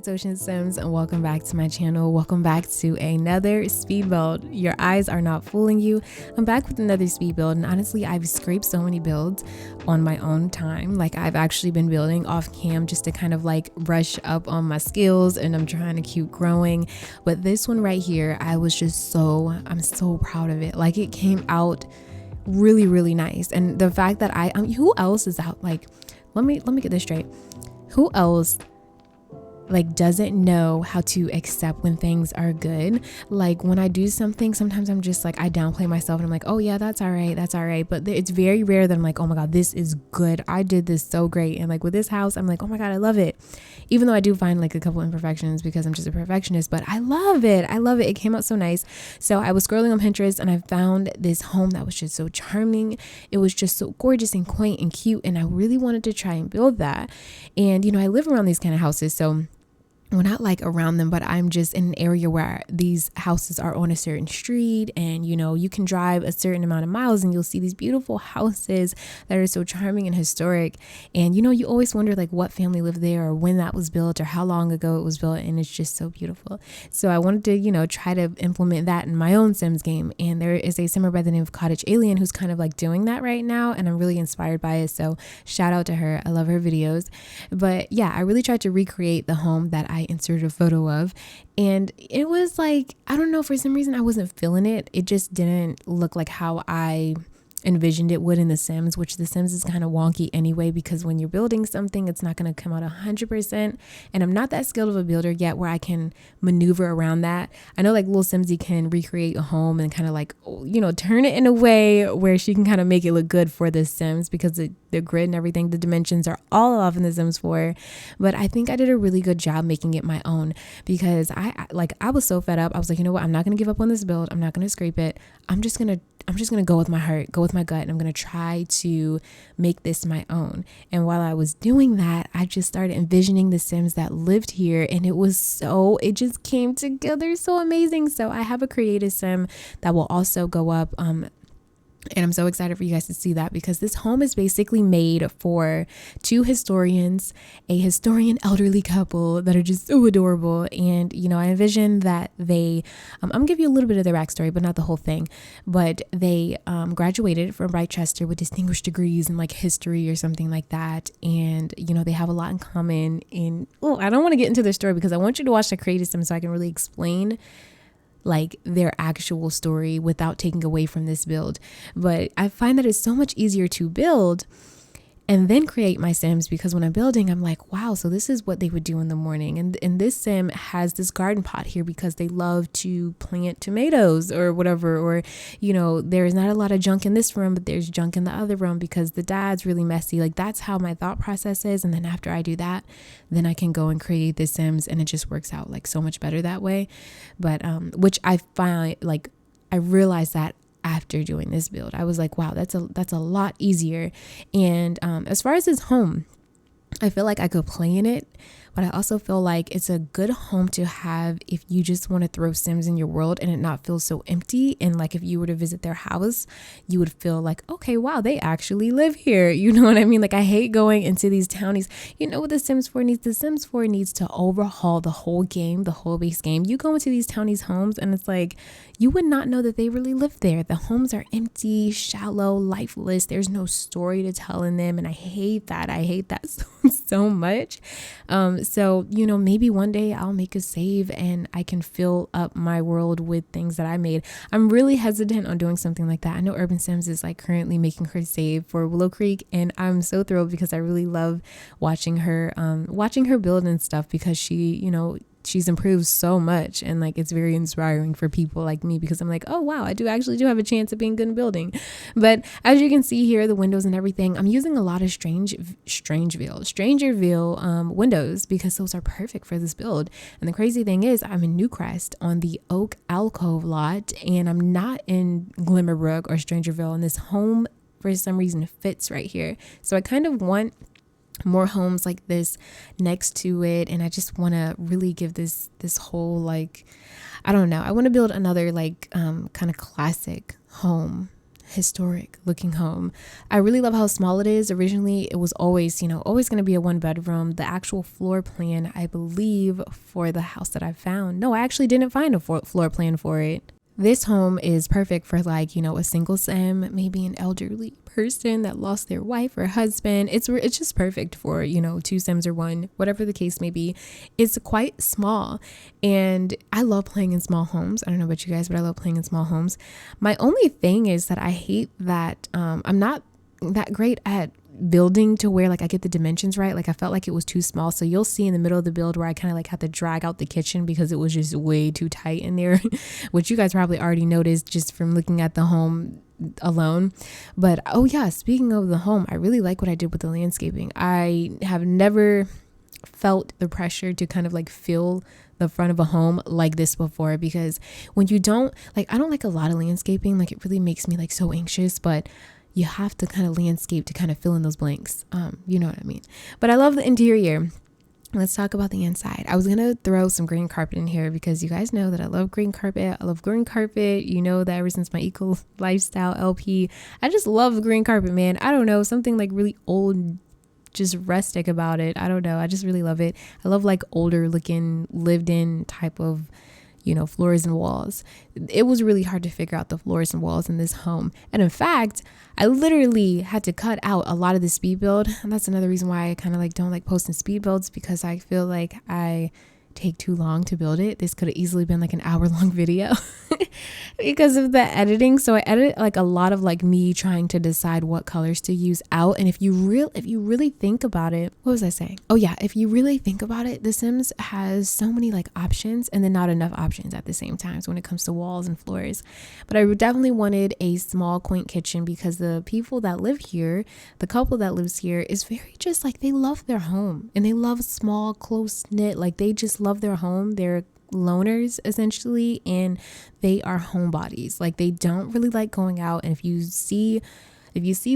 it's Ocean Sims and welcome back to my channel. Welcome back to another speed build. Your eyes are not fooling you. I'm back with another speed build, and honestly I've scraped so many builds on my own time. Like, I've actually been building off cam just to kind of like brush up on my skills, and I'm trying to keep growing. But this one right here, I'm so proud of it. Like, it came out really nice. And the fact that who else is out, like, let me get this straight. Who else like doesn't know how to accept when things are good? Like, when I do something, sometimes I'm just like, I downplay myself and I'm like, oh yeah, that's all right. But it's very rare that I'm like, oh my god, this is good, I did this so great. And like with this house, I'm like, oh my god, I love it, even though I do find like a couple imperfections because I'm just a perfectionist. But I love it. It came out so nice. So I was scrolling on Pinterest and I found this home that was just so charming. It was just so gorgeous and quaint and cute, and I really wanted to try and build that. And I live around these kind of houses, so well, not like around them, but I'm just in an area where these houses are on a certain street, and you can drive a certain amount of miles and you'll see these beautiful houses that are so charming and historic. And you always wonder like what family lived there, or when that was built, or how long ago it was built, and it's just so beautiful. So I wanted to try to implement that in my own Sims game, and there is a simmer by the name of Cottage Alien who's kind of like doing that right now, and I'm really inspired by it. So shout out to her. I love her videos. But yeah, I really tried to recreate the home that I inserted a photo of, and it was like, I don't know, for some reason I wasn't feeling it. It just didn't look like how I envisioned it would in The Sims, which The Sims is kind of wonky anyway, because when you're building something, it's not going to come out 100%. And I'm not that skilled of a builder yet where I can maneuver around that. I know like Little Simsy can recreate a home and kind of like, turn it in a way where she can kind of make it look good for The Sims, because the grid and everything, the dimensions are all off in The Sims 4. But I think I did a really good job making it my own, because I was so fed up. I was like, you know what? I'm not going to give up on this build. I'm not going to scrape it. I'm just going to go with my heart, go with my gut, and I'm going to try to make this my own. And while I was doing that, I just started envisioning the Sims that lived here, and it just came together so amazing. So I have a creative Sim that will also go up, and I'm so excited for you guys to see that, because this home is basically made for two historians, a historian elderly couple that are just so adorable. And, I envision that they, I'm going to give you a little bit of their backstory, but not the whole thing. But they graduated from Chester with distinguished degrees in like history or something like that. And, they have a lot in common. I don't want to get into their story because I want you to watch the creative Sim so I can really explain like their actual story without taking away from this build. But I find that it's so much easier to build and then create my Sims, because when I'm building, I'm like, wow, so this is what they would do in the morning. And this Sim has this garden pot here because they love to plant tomatoes or whatever. Or, there's not a lot of junk in this room, but there's junk in the other room because the dad's really messy. Like, that's how my thought process is. And then after I do that, then I can go and create the Sims, and it just works out like so much better that way. But which I find, like, I realized that after doing this build, I was like, wow, that's a lot easier. And as far as this home, I feel like I could play in it, but I also feel like it's a good home to have if you just want to throw Sims in your world and it not feel so empty. And like, if you were to visit their house, you would feel like, okay, wow, they actually live here. You know what I mean? Like, I hate going into these townies. You know what The Sims 4 needs? The Sims 4 needs to overhaul the whole game, the whole base game. You go into these townies homes and it's like, you would not know that they really live there. The homes are empty, shallow, lifeless. There's no story to tell in them. And I hate that. So much. So, maybe one day I'll make a save and I can fill up my world with things that I made. I'm really hesitant on doing something like that. I know Urban Sims is like currently making her save for Willow Creek, and I'm so thrilled because I really love watching her build and stuff, because she's improved so much, and like it's very inspiring for people like me, because I'm like, oh wow, I do have a chance of being good in building. But as you can see here, the windows and everything, I'm using a lot of Strangerville windows, because those are perfect for this build. And the crazy thing is, I'm in Newcrest on the Oak Alcove lot, and I'm not in Glimmerbrook or Strangerville, and this home for some reason fits right here. So I kind of want more homes like this next to it, and I just want to really give this whole, like, I don't know, I want to build another like kind of classic home historic looking home. I really love how small it is. Originally, it was always, always going to be a 1 bedroom. The actual floor plan, I believe, for the house that I found. No, I actually didn't find a floor plan for it. This home is perfect for like, a single sim, maybe an elderly person that lost their wife or husband. It's just perfect for, 2 sims or 1, whatever the case may be. It's quite small and I love playing in small homes. I don't know about you guys, but I love playing in small homes. My only thing is that I hate that I'm not that great at building to where like I get the dimensions right. Like I felt like it was too small. So you'll see in the middle of the build where I kind of like had to drag out the kitchen because it was just way too tight in there, which you guys probably already noticed just from looking at the home alone. But oh yeah, speaking of the home, I really like what I did with the landscaping. I have never felt the pressure to kind of like fill the front of a home like this before, because when you don't like, I don't like a lot of landscaping, like it really makes me like so anxious, but you have to kind of landscape to kind of fill in those blanks. You know what I mean? But I love the interior. Let's talk about the inside. I was going to throw some green carpet in here because you guys know that I love green carpet. I love green carpet. You know that ever since my eco lifestyle LP, I just love green carpet, man. I don't know, something like really old, just rustic about it. I don't know. I just really love it. I love like older looking lived in type of floors and walls. It was really hard to figure out the floors and walls in this home. And in fact, I literally had to cut out a lot of the speed build. And that's another reason why I kind of like don't like posting speed builds, because I feel like I take too long to build it. This could have easily been like an hour-long video because of the editing. So I edit like a lot of like me trying to decide what colors to use out. And if you really think about it, what was I saying? Oh yeah, if you really think about it, The Sims has so many like options and then not enough options at the same time. So when it comes to walls and floors, but I definitely wanted a small quaint kitchen because the people that live here, the couple that lives here, is very just like, they love their home and they love small, close knit, like they just love their home. They're loners essentially, and they are homebodies. Like they don't really like going out. And if you see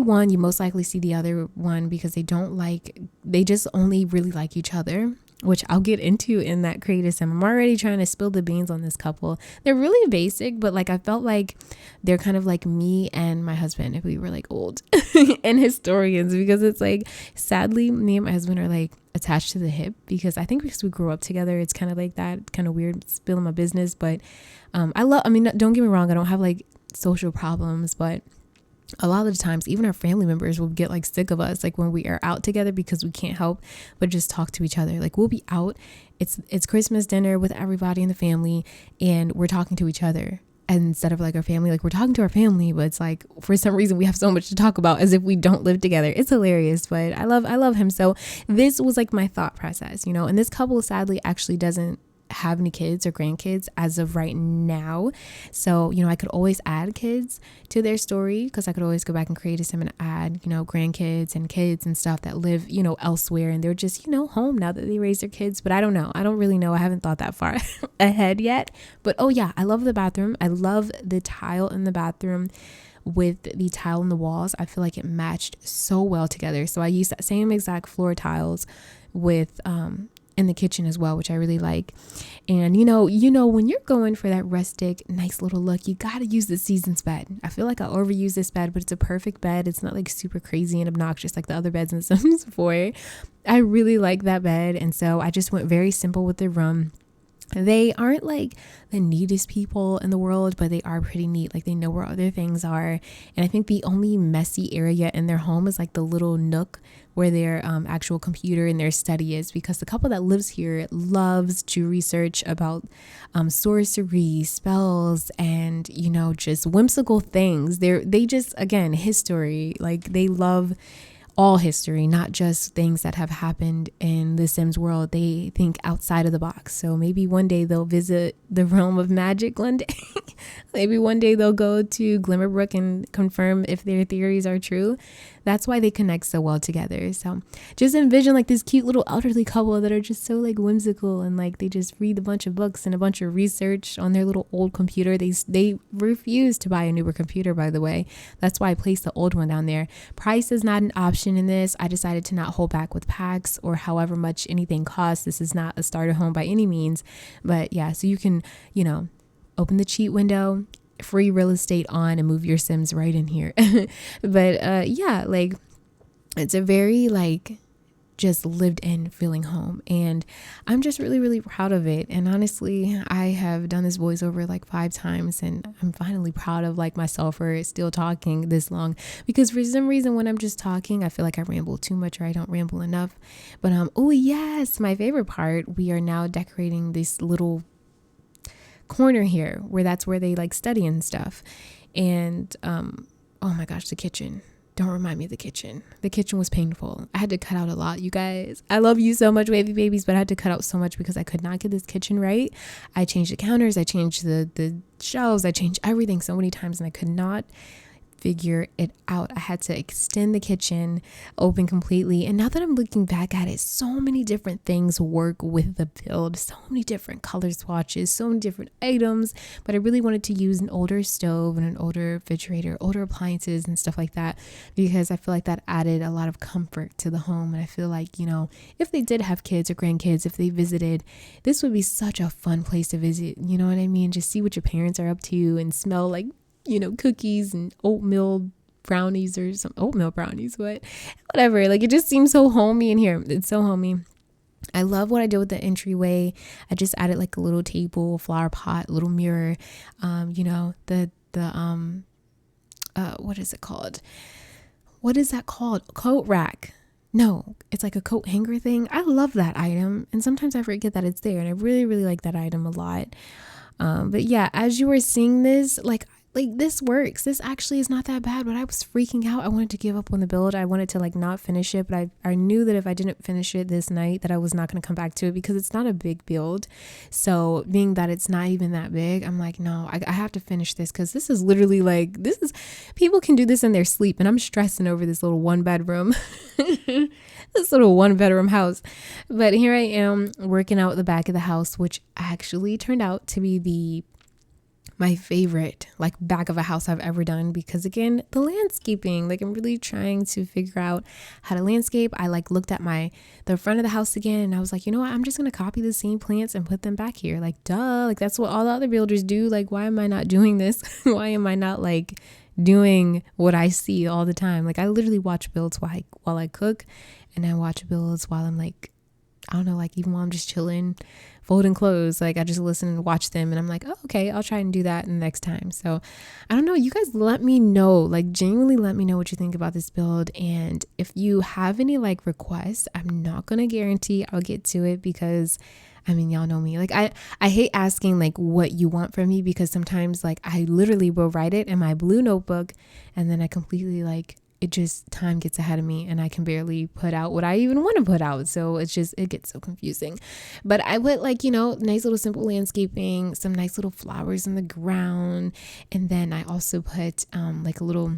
one, you most likely see the other one, because they just only really like each other, which I'll get into in that creative sim. I'm already trying to spill the beans on this couple. They're really basic, but like I felt like they're kind of like me and my husband if we were like old and historians, because it's like, sadly, me and my husband are like attached to the hip, because I think because we grew up together, it's kind of like that, kind of weird spilling my business. But I mean, don't get me wrong, I don't have like social problems, but a lot of the times even our family members will get like sick of us like when we are out together, because we can't help but just talk to each other. Like we'll be out, it's Christmas dinner with everybody in the family, and we're talking to each other. And instead of like our family, like we're talking to our family, but it's like for some reason we have so much to talk about as if we don't live together. It's hilarious, but I love him. So this was like my thought process, and this couple sadly actually doesn't have any kids or grandkids as of right now. So, I could always add kids to their story, because I could always go back and create a sim and add, grandkids and kids and stuff that live, elsewhere, and they're just, home now that they raise their kids. But I don't know. I don't really know. I haven't thought that far ahead yet. But oh yeah, I love the bathroom. I love the tile in the bathroom with the tile in the walls. I feel like it matched so well together. So I used that same exact floor tiles with in the kitchen as well, which I really like. And when you're going for that rustic, nice little look, you got to use the Seasons bed. I feel like I overuse this bed, but it's a perfect bed. It's not like super crazy and obnoxious like the other beds in Sims 4. I really like that bed. And so I just went very simple with the room. They aren't like the neatest people in the world, but they are pretty neat. Like they know where other things are. And I think the only messy area in their home is like the little nook where their actual computer and their study is, because the couple that lives here loves to research about sorcery, spells, and just whimsical things. They just, again, history. Like they love all history, not just things that have happened in the Sims world. They think outside of the box. So maybe one day they'll visit the realm of magic one day. Maybe one day they'll go to Glimmerbrook and confirm if their theories are true. That's why they connect so well together. So just envision like this cute little elderly couple that are just so like whimsical, and like they just read a bunch of books and a bunch of research on their little old computer. They refuse to buy a newer computer, by the way. That's why I placed the old one down there. Price is not an option in this. I decided to not hold back with packs or however much anything costs. This is not a starter home by any means, but yeah, so you can, open the cheat window, free real estate on and move your Sims right in here. But yeah, like it's a very like just lived in feeling home, and I'm just really, really proud of it. And honestly, I have done this voiceover like 5 times, and I'm finally proud of like myself for still talking this long, because for some reason when I'm just talking I feel like I ramble too much, or I don't ramble enough. But oh yes, my favorite part, we are now decorating this little corner here where that's where they like study and stuff. And oh my gosh, the kitchen, don't remind me of the kitchen. The kitchen was painful. I had to cut out a lot, you guys. I love you so much, wavy babies, but I had to cut out so much because I could not get this kitchen right. I changed the counters, I changed the shelves, I changed everything so many times, and I could not figure it out. I had to extend the kitchen open completely. And now that I'm looking back at it, so many different things work with the build, so many different color swatches, so many different items. But I really wanted to use an older stove and an older refrigerator, older appliances and stuff like that, because I feel like that added a lot of comfort to the home. And I feel like, you know, if they did have kids or grandkids, if they visited, this would be such a fun place to visit. You know what I mean? Just see what your parents are up to and smell like, you know, cookies and oatmeal brownies, or some oatmeal brownies, whatever. Like, it just seems so homey in here. It's so homey. I love what I did with the entryway. I just added like a little table, flower pot, little mirror. You know, the what is it called? What is that called? Coat rack. No, it's like a coat hanger thing. I love that item, and sometimes I forget that it's there, and I really, really like that item a lot. But yeah, as you were seeing this, like this works. This actually is not that bad, but I was freaking out. I wanted to give up on the build. I wanted to like not finish it, but I knew that if I didn't finish it this night, that I was not going to come back to it, because it's not a big build. So being that it's not even that big, I'm like, no, I have to finish this, because this is literally like, people can do this in their sleep, and I'm stressing over this little 1-bedroom, this little 1-bedroom house. But here I am working out the back of the house, which actually turned out to be my favorite like back of a house I've ever done, because again, the landscaping, like I'm really trying to figure out how to landscape. I like looked at the front of the house again, and I was like, you know what, I'm just gonna copy the same plants and put them back here, like duh, like that's what all the other builders do. Like, why am I not doing this? Why am I not like doing what I see all the time? Like, I literally watch builds while I cook, and I watch builds while I'm like, I don't know, like even while I'm just chilling, folding clothes, like I just listen and watch them, and I'm like, oh, okay, I'll try and do that next time. So I don't know, you guys let me know, like genuinely let me know what you think about this build. And if you have any like requests, I'm not gonna guarantee I'll get to it, because I mean, y'all know me, like I hate asking like what you want from me, because sometimes like I literally will write it in my blue notebook, and then I completely like, it just, time gets ahead of me, and I can barely put out what I even want to put out. So it's just, it gets so confusing. But I would like, you know, nice little simple landscaping, some nice little flowers in the ground. And then I also put like a little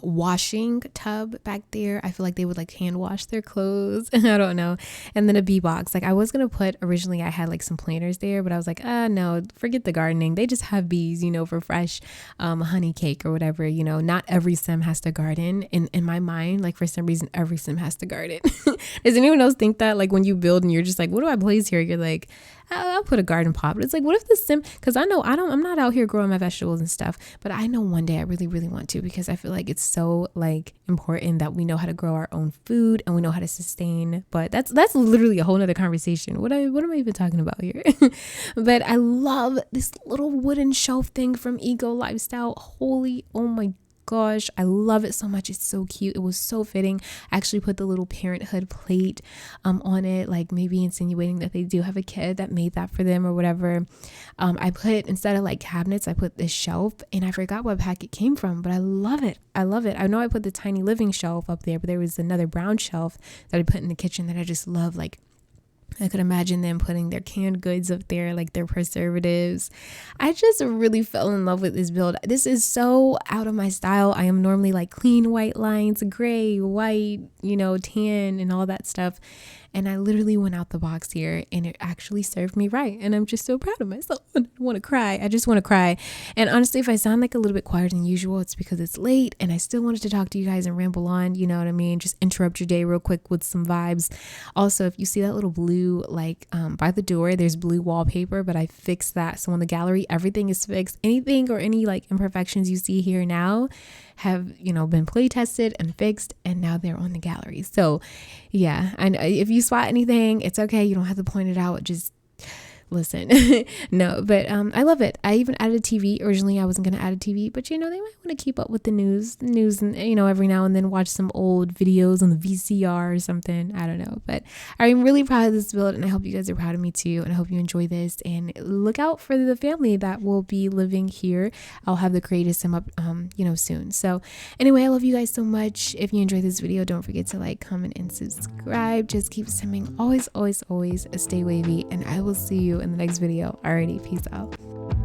washing tub back there. I feel like they would like hand wash their clothes. I don't know. And then a bee box. Like I was gonna put, originally I had like some planters there, but I was like, no, forget the gardening. They just have bees, you know, for fresh honey cake or whatever. You know, not every sim has to garden. In my mind, like for some reason every sim has to garden. Does anyone else think that? Like when you build and you're just like, what do I place here? You're like, I'll put a garden pot. But it's like, what if the sim, because I know I'm not out here growing my vegetables and stuff, but I know one day I really, really want to, because I feel like it's so like important that we know how to grow our own food and we know how to sustain. But that's literally a whole nother conversation. What am I even talking about here? But I love this little wooden shelf thing from Ego Lifestyle. Holy, oh my gosh, I love it so much. It's so cute. It was so fitting. I actually put the little parenthood plate on it, like maybe insinuating that they do have a kid that made that for them or whatever. I put, instead of like cabinets, I put this shelf, and I forgot what pack it came from, but I love it. I love it. I know I put the tiny living shelf up there, but there was another brown shelf that I put in the kitchen that I just love. Like I could imagine them putting their canned goods up there, like their preservatives. I just really fell in love with this build. This is so out of my style. I am normally like clean white lines, gray, white, you know, tan and all that stuff. And I literally went out the box here and it actually served me right. And I'm just so proud of myself. I want to cry. I just want to cry. And honestly, if I sound like a little bit quieter than usual, it's because it's late and I still wanted to talk to you guys and ramble on, you know what I mean? Just interrupt your day real quick with some vibes. Also, if you see that little blue, like by the door, there's blue wallpaper, but I fixed that. So in the gallery, everything is fixed. Anything or any like imperfections you see here now have, you know, been play tested and fixed, and now they're on the gallery. So yeah, and if you spot anything, it's okay. You don't have to point it out. Just listen. No, but I love it. I even added a TV. Originally I wasn't going to add a TV, but you know, they might want to keep up with the news and, you know, every now and then watch some old videos on the VCR or something. I don't know, but I'm really proud of this build and I hope you guys are proud of me too. And I hope you enjoy this and look out for the family that will be living here. I'll have the creators come up, you know, soon. So anyway, I love you guys so much. If you enjoyed this video, don't forget to like, comment, and subscribe. Just keep swimming. Always, always, always stay wavy, and I will see you in the next video. Alrighty, peace out.